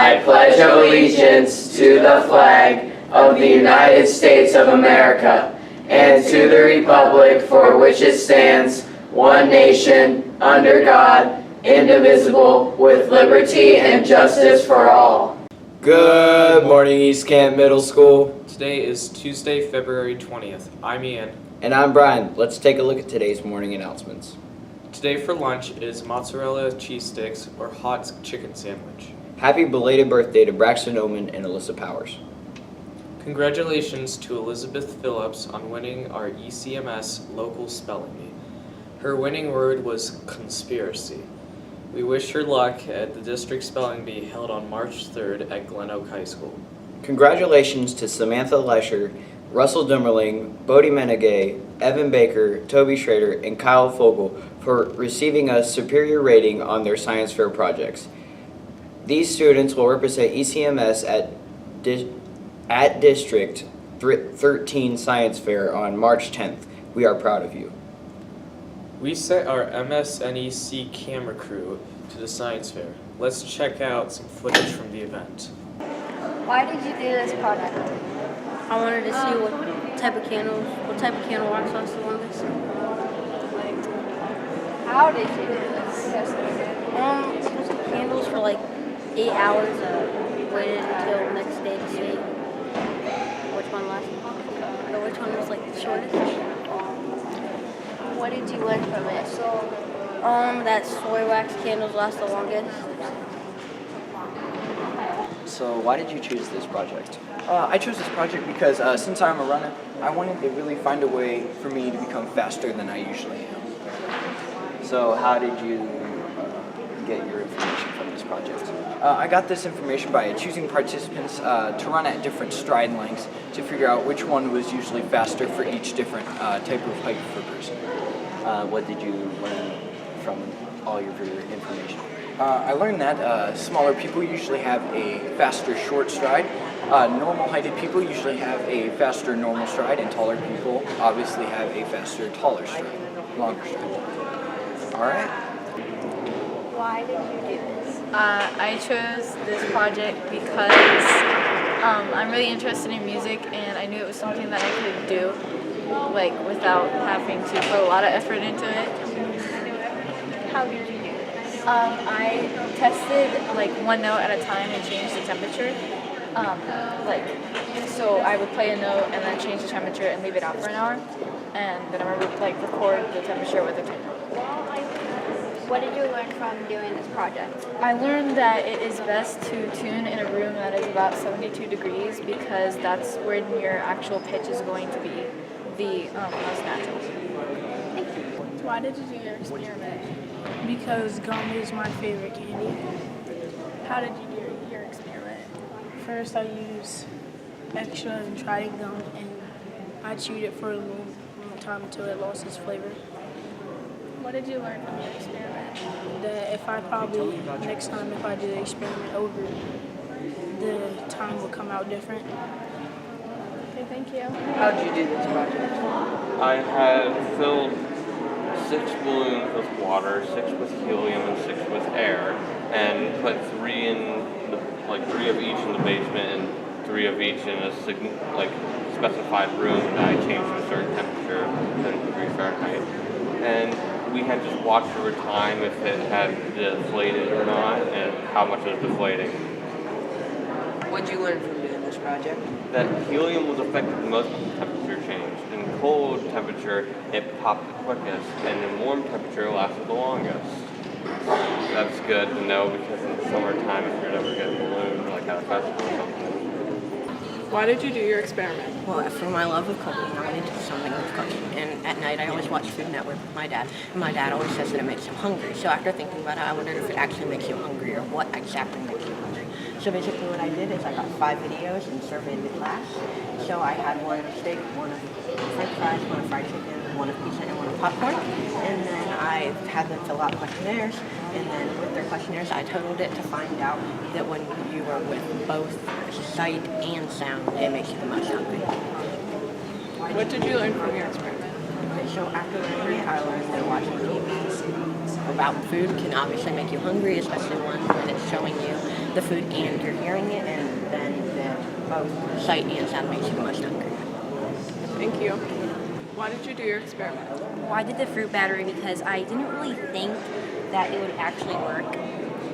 I pledge allegiance to the flag of the United States of America and to the republic for which it stands, one nation, under God, indivisible, with liberty and justice for all. Good morning, East Camp Middle School. Today is Tuesday, February 20th. I'm Ian. And I'm Brian. Let's take a look at today's morning announcements. Today for lunch is mozzarella cheese sticks or hot chicken sandwich. Happy belated birthday to Braxton Oman and Alyssa Powers. Congratulations to Elizabeth Phillips on winning our ECMS local spelling bee. Her winning word was conspiracy. We wish her luck at the district spelling bee held on March 3rd at Glen Oak High School. Congratulations to Samantha Lesher, Russell Dummerling, Bodie Menegay, Evan Baker, Toby Schrader, and Kyle Fogel for receiving a superior rating on their science fair projects. These students will represent ECMS at District 13 Science Fair on March 10th. We are proud of you. We sent our MSNEC camera crew to the science fair. Let's check out some footage from the event. Why did you do this project? I wanted to see what type of candle wax lasts the longest. How did you do this? Just candles for like 8 hours. Waited until next day to see which one lasted or which one was like the shortest. What did you learn from it? That soy wax candles last the longest. So why did you choose this project? I chose this project because since I'm a runner, I wanted to really find a way for me to become faster than I usually am. So how did you get your information from this project? I got this information by choosing participants to run at different stride lengths to figure out which one was usually faster for each different type of height for person. What did you learn from all of your information? I learned that smaller people usually have a faster short stride. Normal-heighted people usually have a faster normal stride, and taller people obviously have a faster taller stride, longer stride. All right. Why did you do this? I chose this project because I'm really interested in music, and I knew it was something that I could do, like, without having to put a lot of effort into it. How did you do this? I tested like one note at a time and changed the temperature. So I would play a note and then change the temperature and leave it out for an hour, and then I would record the temperature with a timer. What did you learn from doing this project? I learned that it is best to tune in a room that is about 72 degrees because that's where your actual pitch is going to be the most natural. Why did you do your experiment? Because gum is my favorite candy. How did you do your experiment? First, I used extra and tried gum, and I chewed it for a long time until it lost its flavor. What did you learn from your experiment? That if I probably, next time if I do the experiment over, the time will come out different. Okay, thank you. How did you do this project? I had filled 6 balloons with water, 6 with helium, and 6 with air, and put 3 of each in the basement and 3 of each in a specified room that I changed to a certain temperature, 10 degrees Fahrenheit. And we had just watched over time if it had deflated or not, and how much it was deflating. What did you learn from doing this project? That helium was affected the most by the temperature change. In cold temperature, it popped the quickest, and in warm temperature, it lasted the longest. That's good to know because in the summertime, if you're ever getting ballooned, like at a festival or something. Why did you do your experiment? Well, for my love of cooking, I wanted to do something with cooking. And at night, I always watch Food Network with my dad. And my dad always says that it makes him hungry. So after thinking about it, I wondered if it actually makes you hungry or what exactly makes you hungry. So basically what I did is I got 5 videos and surveyed the class. So I had one of steak, one of french fries, one of fried chicken, one of pizza, and one of popcorn. And then I had them fill out questionnaires. And then with their questionnaires, I totaled it to find out that when you are with both sight and sound, it makes you the most hungry. What did you learn from your experiment? So after learning it, I learned that watching TV about food can obviously make you hungry, especially when it's showing you the food and you're hearing it, and then the both sight and sound makes you the most hungry. Thank you. Why did you do your experiment? Well, I did the fruit battery because I didn't really think that it would actually work.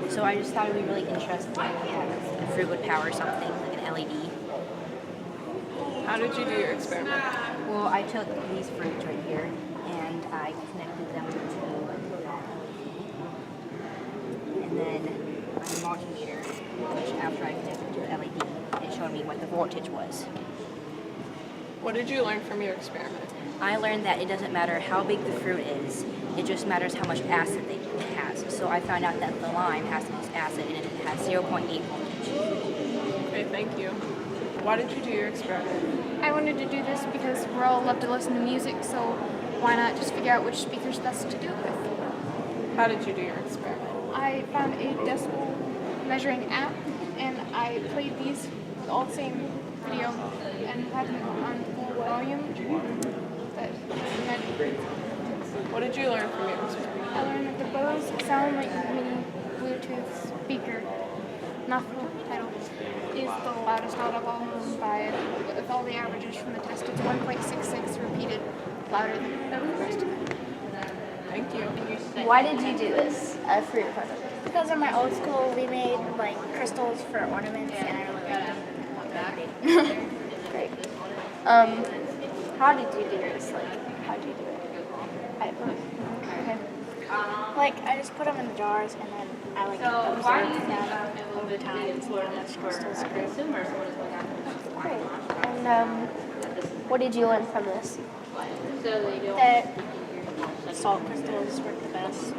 So I just thought it would be really interesting that the fruit would power something like an LED. How did you do your experiment? Well, I took these fruits right here and I connected them to and then on the multimeter, which after I connected to the LED, it showed me what the voltage was. What did you learn from your experiment? I learned that it doesn't matter how big the fruit is, it just matters how much acid it has. So I found out that the lime has the most acid and it has 0.8 voltage. Okay, thank you. Why did you do your experiment? I wanted to do this because we all love to listen to music, so why not just figure out which speaker's best to do it with? How did you do your experiment? I found a decibel measuring app, and I played these all the same video and had them on full volume. What did you learn from your experiment? I learned that the Bose sound like mini Bluetooth speaker. Not the title. Is the loudest out of all of them by, with all the averages from the test, it's 1.66 repeated louder than the rest of them. Thank you. Why did you do this for your project? Because in my old school, we made like crystals for ornaments, and I really liked them. Great. How did you do this? Like, how did you do it? Okay. Like I just put them in the jars, and then I like observed them over time and see how much crystals grew. Great. And what did you learn from this? That salt crystals work the best,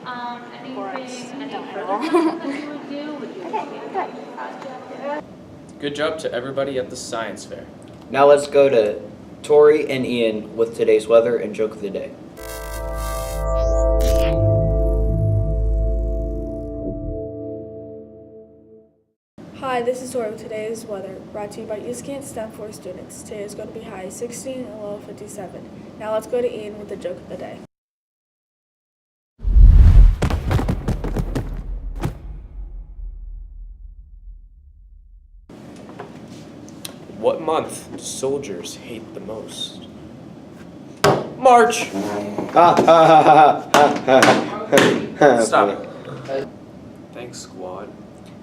and borax don't at all. Okay, good. Good job to everybody at the science fair. Now let's go to Tori and Ian with today's weather and joke of the day. Hi, this is Tori with today's weather, brought to you by USCAN STEM 4 students. Today is going to be high 16 and low 57. Now let's go to Ian with the joke of the day. What month do soldiers hate the most? March! Stop. Thanks, squad.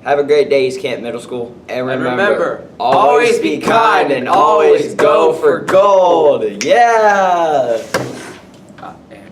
Have a great day, East Camp Middle School. And remember, always be kind and always go for gold. Yeah! And